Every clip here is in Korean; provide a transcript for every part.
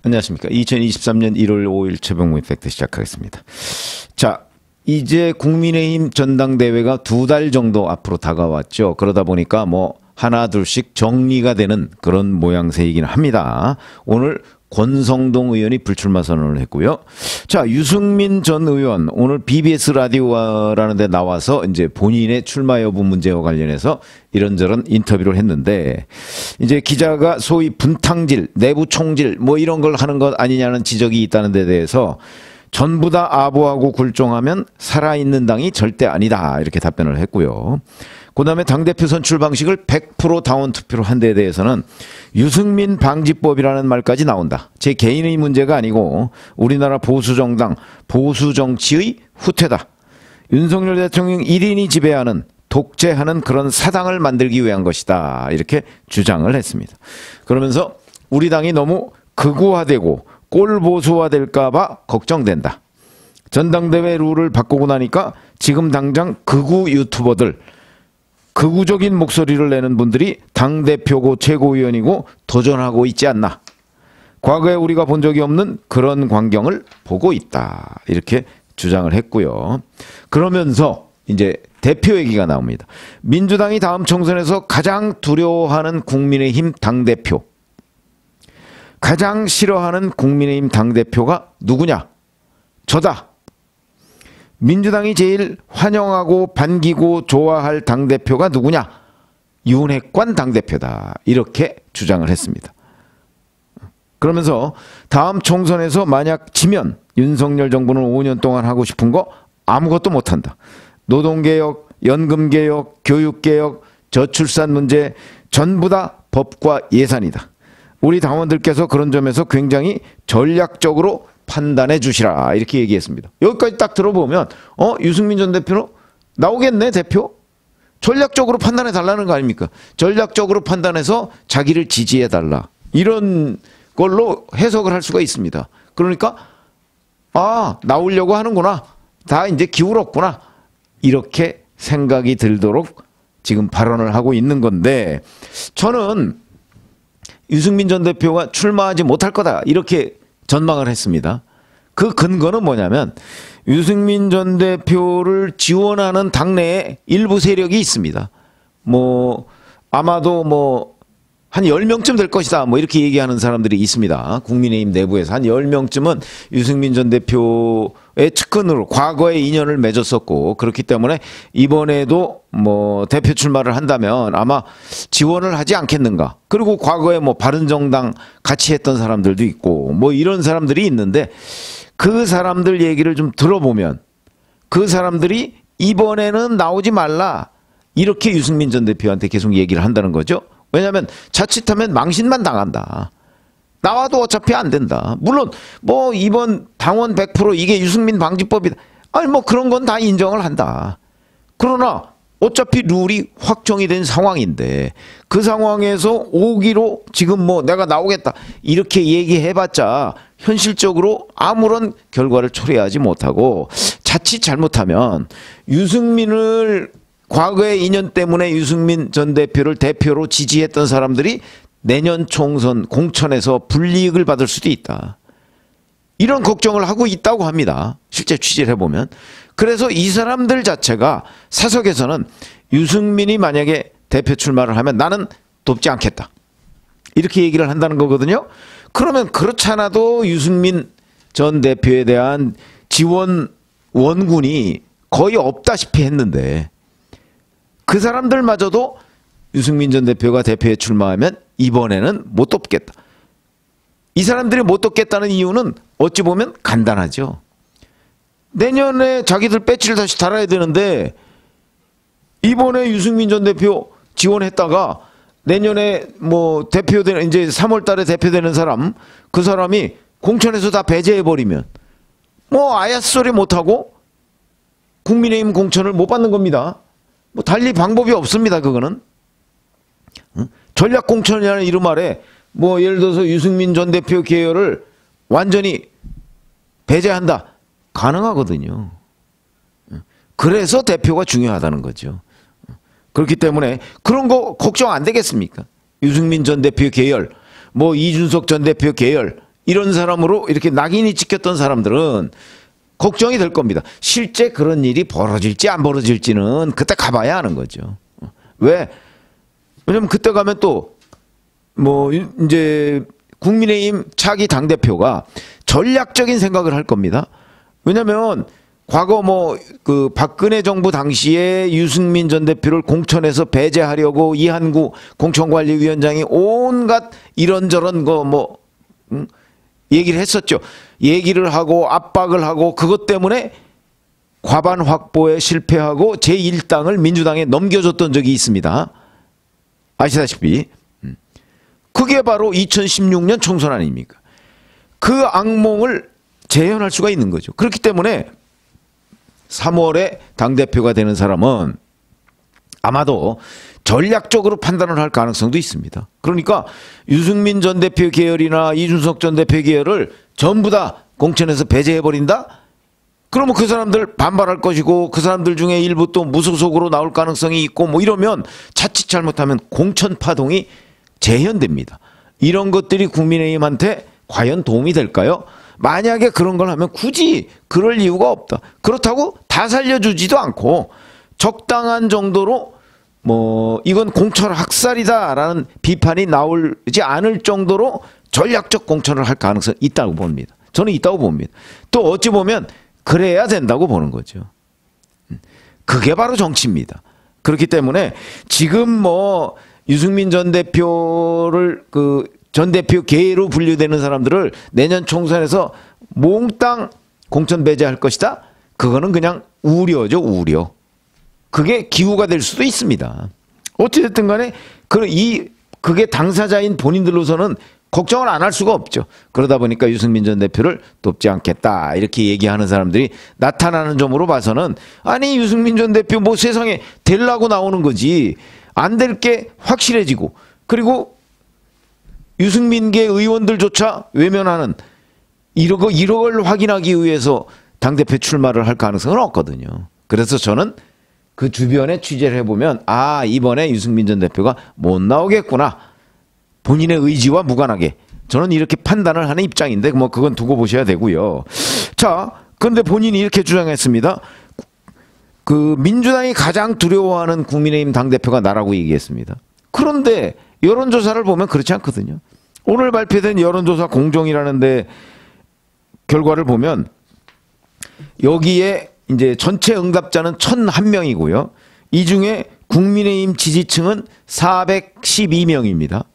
안녕하십니까. 2023년 1월 5일 최병무 팩트 시작하겠습니다. 자, 이제 국민의힘 전당대회가 2달 정도 앞으로 다가왔죠. 그러다 보니까 뭐 하나 둘씩 정리가 되는 그런 모양새이긴 합니다. 오늘 권성동 의원이 불출마 선언을 했고요. 자, 유승민 전 의원 오늘 BBS 라디오라는 데 나와서 이제 본인의 출마 여부 문제와 관련해서 이런저런 인터뷰를 했는데, 이제 기자가 소위 분탕질, 내부 총질 뭐 이런 걸 하는 것 아니냐는 지적이 있다는 데 대해서 전부 다 아부하고 굴종하면 살아있는 당이 절대 아니다, 이렇게 답변을 했고요. 그 다음에 당대표 선출 방식을 100% 당원 투표로 한 데에 대해서는 유승민 방지법이라는 말까지 나온다. 제 개인의 문제가 아니고 우리나라 보수정당, 보수정치의 후퇴다. 윤석열 대통령 1인이 지배하는, 독재하는 그런 사당을 만들기 위한 것이다, 이렇게 주장을 했습니다. 그러면서 우리 당이 너무 극우화되고 꼴보수화될까 봐 걱정된다. 전당대회 룰을 바꾸고 나니까 지금 당장 극우 유튜버들, 극우적인 목소리를 내는 분들이 당대표고 최고위원이고 도전하고 있지 않나. 과거에 우리가 본 적이 없는 그런 광경을 보고 있다, 이렇게 주장을 했고요. 그러면서 이제 대표 얘기가 나옵니다. 민주당이 다음 총선에서 가장 두려워하는 국민의힘 당대표, 가장 싫어하는 국민의힘 당대표가 누구냐? 저다. 민주당이 제일 환영하고 반기고 좋아할 당대표가 누구냐? 윤핵관 당대표다, 이렇게 주장을 했습니다. 그러면서 다음 총선에서 만약 지면 윤석열 정부는 5년 동안 하고 싶은 거 아무것도 못한다. 노동개혁, 연금개혁, 교육개혁, 저출산 문제 전부 다 법과 예산이다. 우리 당원들께서 그런 점에서 굉장히 전략적으로 판단해 주시라, 이렇게 얘기했습니다. 여기까지 딱 들어보면 유승민 전 대표는 나오겠네, 대표? 전략적으로 판단해 달라는 거 아닙니까? 전략적으로 판단해서 자기를 지지해 달라, 이런 걸로 해석을 할 수가 있습니다. 그러니까 나오려고 하는구나, 다 이제 기울었구나, 이렇게 생각이 들도록 지금 발언을 하고 있는 건데, 저는 유승민 전 대표가 출마하지 못할 거다, 이렇게 전망을 했습니다. 그 근거는 뭐냐면 유승민 전 대표를 지원하는 당내에 일부 세력이 있습니다. 뭐 아마도 한 10명쯤 될 것이다, 이렇게 얘기하는 사람들이 있습니다. 국민의힘 내부에서 한 10명쯤은 유승민 전 대표의 측근으로 과거에 인연을 맺었었고, 그렇기 때문에 이번에도 대표 출마를 한다면 아마 지원을 하지 않겠는가. 그리고 과거에 바른정당 같이 했던 사람들도 있고 이런 사람들이 있는데, 그 사람들 얘기를 좀 들어보면 그 사람들이 이번에는 나오지 말라, 이렇게 유승민 전 대표한테 계속 얘기를 한다는 거죠. 왜냐하면 자칫하면 망신만 당한다. 나와도 어차피 안 된다. 물론 이번 당원 100% 이게 유승민 방지법이다, 그런 건 다 인정을 한다. 그러나 어차피 룰이 확정이 된 상황인데, 그 상황에서 5기로 지금 내가 나오겠다 이렇게 얘기해봤자 현실적으로 아무런 결과를 초래하지 못하고, 자칫 잘못하면 유승민을 과거의 인연 때문에 유승민 전 대표를 대표로 지지했던 사람들이 내년 총선 공천에서 불이익을 받을 수도 있다, 이런 걱정을 하고 있다고 합니다. 실제 취재를 해보면. 그래서 이 사람들 자체가 사석에서는 유승민이 만약에 대표 출마를 하면 나는 돕지 않겠다, 이렇게 얘기를 한다는 거거든요. 그러면 그렇잖아도 유승민 전 대표에 대한 지원 원군이 거의 없다시피 했는데, 그 사람들마저도 유승민 전 대표가 대표에 출마하면 이번에는 못 돕겠다. 이 사람들이 못 돕겠다는 이유는 어찌 보면 간단하죠. 내년에 자기들 배지를 다시 달아야 되는데, 이번에 유승민 전 대표 지원했다가 내년에 대표되는, 이제 3월 달에 대표되는 사람, 그 사람이 공천에서 다 배제해버리면 아야스 소리 못하고 국민의힘 공천을 못 받는 겁니다. 달리 방법이 없습니다, 그거는. 전략공천이라는 이름 아래 예를 들어서 유승민 전 대표 계열을 완전히 배제한다, 가능하거든요. 그래서 대표가 중요하다는 거죠. 그렇기 때문에 그런 거 걱정 안 되겠습니까? 유승민 전 대표 계열, 이준석 전 대표 계열, 이런 사람으로 이렇게 낙인이 찍혔던 사람들은 걱정이 될 겁니다. 실제 그런 일이 벌어질지 안 벌어질지는 그때 가봐야 하는 거죠. 왜? 왜냐면 그때 가면 또 뭐 이제 국민의힘 차기 당대표가 전략적인 생각을 할 겁니다. 왜냐면 과거 뭐 그 박근혜 정부 당시에 유승민 전 대표를 공천해서 배제하려고 이한구 공천관리위원장이 온갖 이런저런 거 뭐 얘기를 했었죠. 얘기를 하고 압박을 하고 그것 때문에 과반 확보에 실패하고 제1당을 민주당에 넘겨줬던 적이 있습니다. 아시다시피 그게 바로 2016년 총선 아닙니까? 그 악몽을 재현할 수가 있는 거죠. 그렇기 때문에 3월에 당대표가 되는 사람은 아마도 전략적으로 판단을 할 가능성도 있습니다. 그러니까 유승민 전 대표 계열이나 이준석 전 대표 계열을 전부 다 공천에서 배제해버린다? 그러면 그 사람들 반발할 것이고 그 사람들 중에 일부 또 무소속으로 나올 가능성이 있고 뭐 이러면 자칫 잘못하면 공천 파동이 재현됩니다. 이런 것들이 국민의힘한테 과연 도움이 될까요? 만약에 그런 걸 하면 굳이 그럴 이유가 없다. 그렇다고 다 살려주지도 않고 적당한 정도로 뭐 이건 공천 학살이다라는 비판이 나오지 않을 정도로 전략적 공천을 할 가능성이 있다고 봅니다. 저는 있다고 봅니다. 또 어찌 보면 그래야 된다고 보는 거죠. 그게 바로 정치입니다. 그렇기 때문에 지금 뭐 유승민 전 대표를 그 전 대표 계로 분류되는 사람들을 내년 총선에서 몽땅 공천 배제할 것이다? 그거는 그냥 우려죠, 우려. 그게 기후가 될 수도 있습니다. 어찌됐든 간에 그게 당사자인 본인들로서는 걱정을 안 할 수가 없죠. 그러다 보니까 유승민 전 대표를 돕지 않겠다 이렇게 얘기하는 사람들이 나타나는 점으로 봐서는 아니 유승민 전 대표 뭐 세상에 되려고 나오는 거지 안 될 게 확실해지고 그리고 유승민계 의원들조차 외면하는 이걸 확인하기 위해서 당대표 출마를 할 가능성은 없거든요. 그래서 저는 그 주변에 취재를 해보면 아 이번에 유승민 전 대표가 못 나오겠구나. 본인의 의지와 무관하게 저는 이렇게 판단을 하는 입장인데 뭐 그건 두고 보셔야 되고요. 자, 그런데 본인이 이렇게 주장했습니다. 그 민주당이 가장 두려워하는 국민의힘 당대표가 나라고 얘기했습니다. 그런데 여론조사를 보면 그렇지 않거든요. 오늘 발표된 여론조사 공정이라는데 결과를 보면 여기에 이제 전체 응답자는 1,001명이고요. 이 중에 국민의힘 지지층은 412명입니다.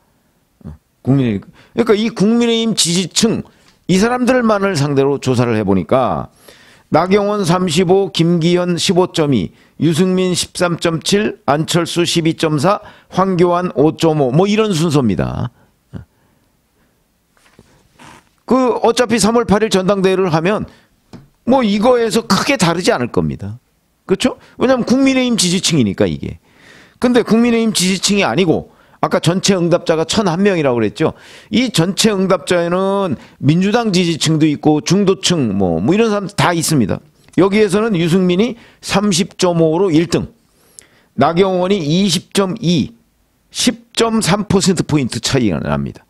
그러니까 이 국민의힘 지지층 이 사람들만을 상대로 조사를 해보니까 나경원 35, 김기현 15.2, 유승민 13.7, 안철수 12.4, 황교안 5.5 뭐 이런 순서입니다. 그 어차피 3월 8일 전당대회를 하면 뭐 이거에서 크게 다르지 않을 겁니다. 그렇죠? 왜냐하면 국민의힘 지지층이니까 이게. 근데 국민의힘 지지층이 아니고 아까 전체 응답자가 1,001명이라고 그랬죠. 이 전체 응답자에는 민주당 지지층도 있고 중도층 뭐 이런 사람들 다 있습니다. 여기에서는 유승민이 30.5로 1등, 나경원이 20.2, 10.3%포인트 차이가 납니다.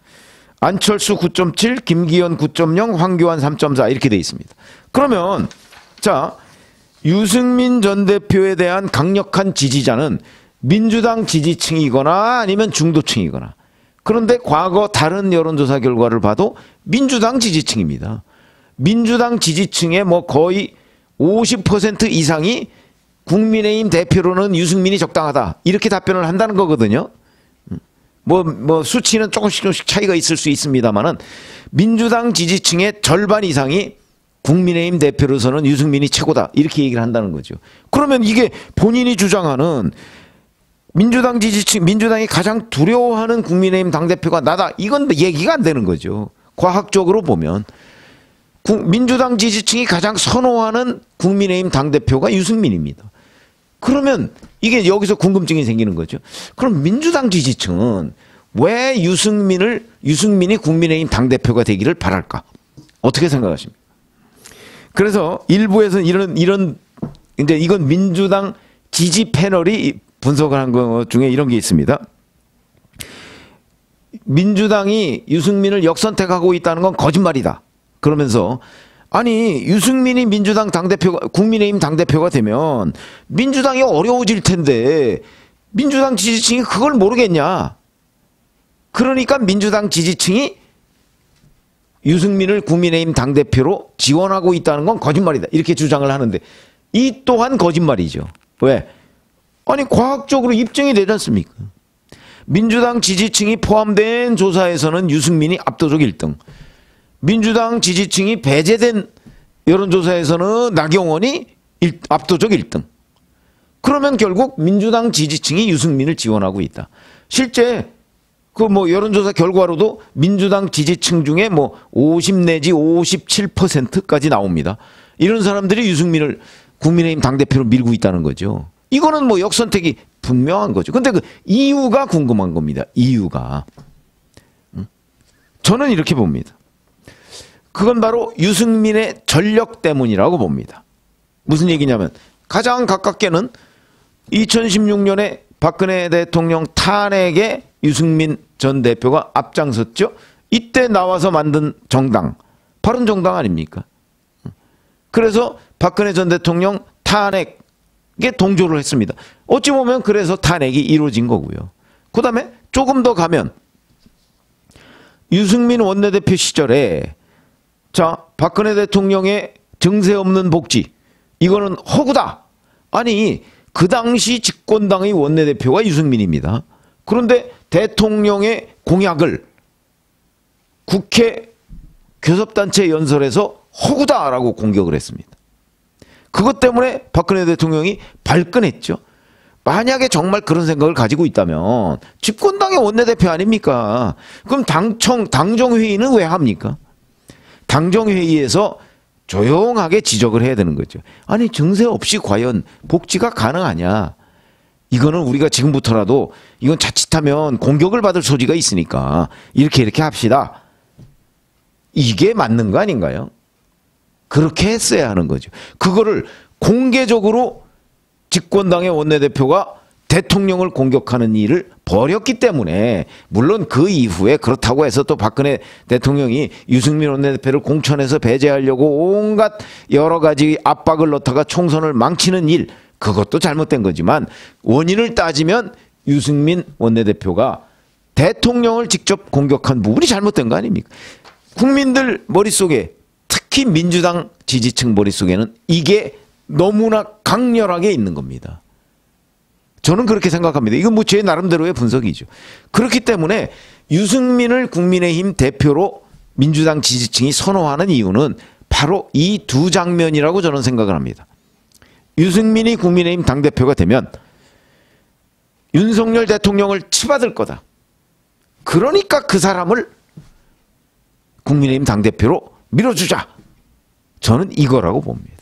안철수 9.7, 김기현 9.0, 황교안 3.4 이렇게 돼 있습니다. 그러면 자 유승민 전 대표에 대한 강력한 지지자는 민주당 지지층이거나 아니면 중도층이거나 그런데 과거 다른 여론조사 결과를 봐도 민주당 지지층입니다. 민주당 지지층의 뭐 거의 50% 이상이 국민의힘 대표로는 유승민이 적당하다 이렇게 답변을 한다는 거거든요. 뭐 수치는 조금씩 차이가 있을 수 있습니다만은 민주당 지지층의 절반 이상이 국민의힘 대표로서는 유승민이 최고다 이렇게 얘기를 한다는 거죠. 그러면 이게 본인이 주장하는 민주당 지지층, 민주당이 가장 두려워하는 국민의힘 당대표가 나다. 이건 얘기가 안 되는 거죠. 과학적으로 보면. 민주당 지지층이 가장 선호하는 국민의힘 당대표가 유승민입니다. 그러면 이게 여기서 궁금증이 생기는 거죠. 그럼 민주당 지지층은 왜 유승민이 국민의힘 당대표가 되기를 바랄까? 어떻게 생각하십니까? 그래서 일부에서는 이제 이건 민주당 지지 패널이 분석을 한 것 중에 이런 게 있습니다. 민주당이 유승민을 역선택하고 있다는 건 거짓말이다. 그러면서 아니 유승민이 민주당 당대표가 국민의힘 당대표가 되면 민주당이 어려워질 텐데 민주당 지지층이 그걸 모르겠냐. 그러니까 민주당 지지층이 유승민을 국민의힘 당대표로 지원하고 있다는 건 거짓말이다. 이렇게 주장을 하는데 이 또한 거짓말이죠. 왜? 아니 과학적으로 입증이 되지 않습니까? 민주당 지지층이 포함된 조사에서는 유승민이 압도적 1등. 민주당 지지층이 배제된 여론조사에서는 나경원이 압도적 1등. 그러면 결국 민주당 지지층이 유승민을 지원하고 있다. 실제 그 뭐 여론조사 결과로도 민주당 지지층 중에 뭐 50 내지 57%까지 나옵니다. 이런 사람들이 유승민을 국민의힘 당대표로 밀고 있다는 거죠. 이거는 뭐 역선택이 분명한 거죠. 근데 그 이유가 궁금한 겁니다. 이유가. 저는 이렇게 봅니다. 그건 바로 유승민의 전력 때문이라고 봅니다. 무슨 얘기냐면 가장 가깝게는 2016년에 박근혜 대통령 탄핵에 유승민 전 대표가 앞장섰죠. 이때 나와서 만든 정당, 바른정당 아닙니까? 그래서 박근혜 전 대통령 탄핵에 동조를 했습니다. 어찌 보면 그래서 탄핵이 이루어진 거고요. 그 다음에 조금 더 가면 유승민 원내대표 시절에 자 박근혜 대통령의 증세 없는 복지 이거는 허구다. 아니 그 당시 집권당의 원내대표가 유승민입니다. 그런데 대통령의 공약을 국회 교섭단체 연설에서 허구다라고 공격을 했습니다. 그것 때문에 박근혜 대통령이 발끈했죠. 만약에 정말 그런 생각을 가지고 있다면 집권당의 원내대표 아닙니까? 그럼 당정회의는 왜 합니까? 당정회의에서 조용하게 지적을 해야 되는 거죠. 아니 증세 없이 과연 복지가 가능하냐. 이거는 우리가 지금부터라도 이건 자칫하면 공격을 받을 소지가 있으니까 이렇게 합시다. 이게 맞는 거 아닌가요? 그렇게 했어야 하는 거죠. 그거를 공개적으로 집권당의 원내대표가 대통령을 공격하는 일을 벌였기 때문에 물론 그 이후에 그렇다고 해서 또 박근혜 대통령이 유승민 원내대표를 공천에서 배제하려고 온갖 여러 가지 압박을 넣다가 총선을 망치는 일 그것도 잘못된 거지만 원인을 따지면 유승민 원내대표가 대통령을 직접 공격한 부분이 잘못된 거 아닙니까? 국민들 머릿속에 특히 민주당 지지층 머릿속에는 이게 너무나 강렬하게 있는 겁니다. 저는 그렇게 생각합니다. 이건 뭐 제 나름대로의 분석이죠. 그렇기 때문에 유승민을 국민의힘 대표로 민주당 지지층이 선호하는 이유는 바로 이 두 장면이라고 저는 생각을 합니다. 유승민이 국민의힘 당대표가 되면 윤석열 대통령을 치받을 거다. 그러니까 그 사람을 국민의힘 당대표로 밀어주자. 저는 이거라고 봅니다.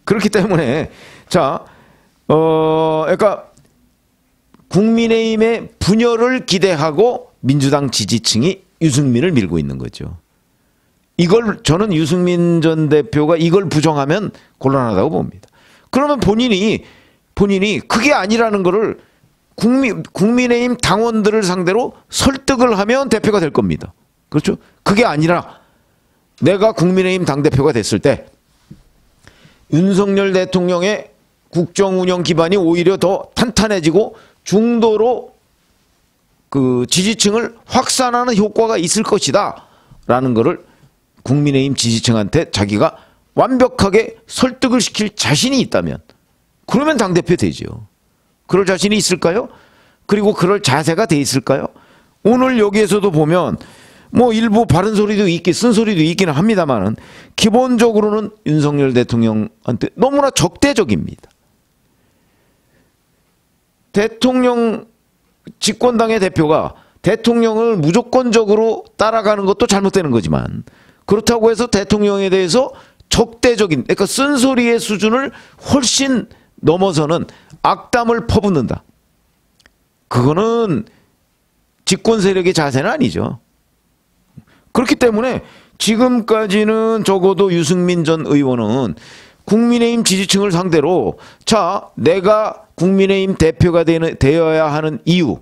그렇기 때문에 자 그러니까 국민의힘의 분열을 기대하고 민주당 지지층이 유승민을 밀고 있는 거죠. 이걸 저는 유승민 전 대표가 이걸 부정하면 곤란하다고 봅니다. 그러면 본인이 그게 아니라는 거를 국민의힘 당원들을 상대로 설득을 하면 대표가 될 겁니다. 그렇죠? 그게 아니라 내가 국민의힘 당대표가 됐을 때 윤석열 대통령의 국정운영 기반이 오히려 더 탄탄해지고 중도로 그 지지층을 확산하는 효과가 있을 것이다 라는 거를 국민의힘 지지층한테 자기가 완벽하게 설득을 시킬 자신이 있다면 그러면 당대표 되죠. 그럴 자신이 있을까요? 그리고 그럴 자세가 돼 있을까요? 오늘 여기에서도 보면 뭐 일부 바른 소리도 쓴 소리도 있기는 합니다만은 기본적으로는 윤석열 대통령한테 너무나 적대적입니다. 대통령 집권당의 대표가 대통령을 무조건적으로 따라가는 것도 잘못되는 거지만 그렇다고 해서 대통령에 대해서 적대적인 그러니까 쓴소리의 수준을 훨씬 넘어서는 악담을 퍼붓는다. 그거는 집권 세력의 자세는 아니죠. 그렇기 때문에 지금까지는 적어도 유승민 전 의원은 국민의힘 지지층을 상대로 자 내가 국민의힘 대표가 되어야 하는 이유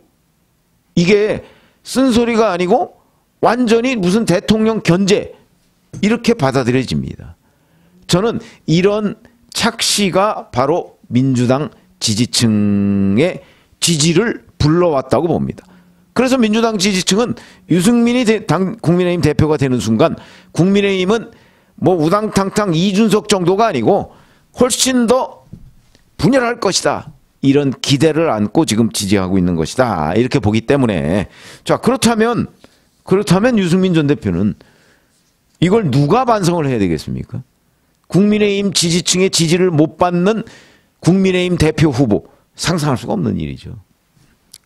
이게 쓴소리가 아니고 완전히 무슨 대통령 견제 이렇게 받아들여집니다. 저는 이런 착시가 바로 민주당 지지층의 지지를 불러왔다고 봅니다. 그래서 민주당 지지층은 유승민이 국민의힘 대표가 되는 순간 국민의힘은 뭐 우당탕탕 이준석 정도가 아니고 훨씬 더 분열할 것이다. 이런 기대를 안고 지금 지지하고 있는 것이다. 이렇게 보기 때문에 자 그렇다면 유승민 전 대표는 이걸 누가 반성을 해야 되겠습니까? 국민의힘 지지층의 지지를 못 받는 국민의힘 대표 후보 상상할 수가 없는 일이죠.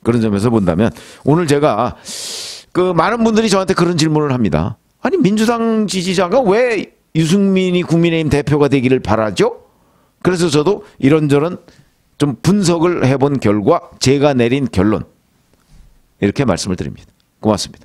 그런 점에서 본다면 오늘 제가 많은 분들이 저한테 그런 질문을 합니다. 아니 민주당 지지자가 왜 유승민이 국민의힘 대표가 되기를 바라죠? 그래서 저도 이런저런 좀 분석을 해본 결과 제가 내린 결론 이렇게 말씀을 드립니다. 고맙습니다.